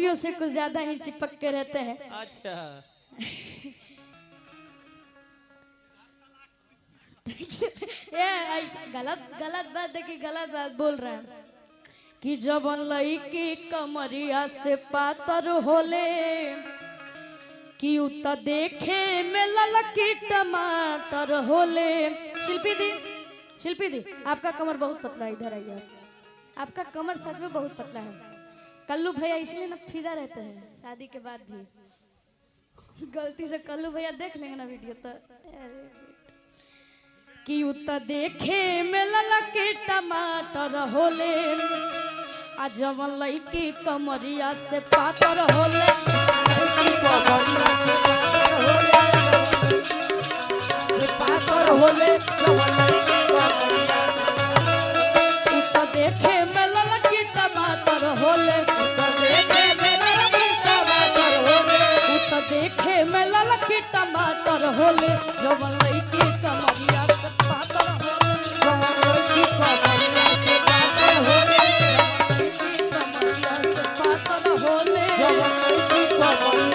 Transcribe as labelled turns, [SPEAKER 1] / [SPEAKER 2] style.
[SPEAKER 1] मूर्तियों से कुछ ज्यादा ही चिपक के रहते हैं।
[SPEAKER 2] अच्छा
[SPEAKER 1] ये गलत गलत बात देखिए, गलत बात बोल रहे हैं कि जब लईकी कमरिया से पातर होले कि उत देखे में ललकी टमाटर होले। शिल्पी दी आपका कमर बहुत पतला है, इधर आइए। आपका कमर सच में बहुत पतला है। कल्लू भैया इसलिए ना फिदा रहते हैं शादी के बाद भी। गलती से कल्लू भैया देख लेंगे ना वीडियो तो कि उत देखे में ललकी टमाटर होले आ जवन लईकी कमरिया से पातर होले। पातर होले उत देखे में ललकी टमाटर होले। उत देखे में ललकी टमाटर होले जवन लईकी कमरिया से पातर होले। कमरिया से पातर होले।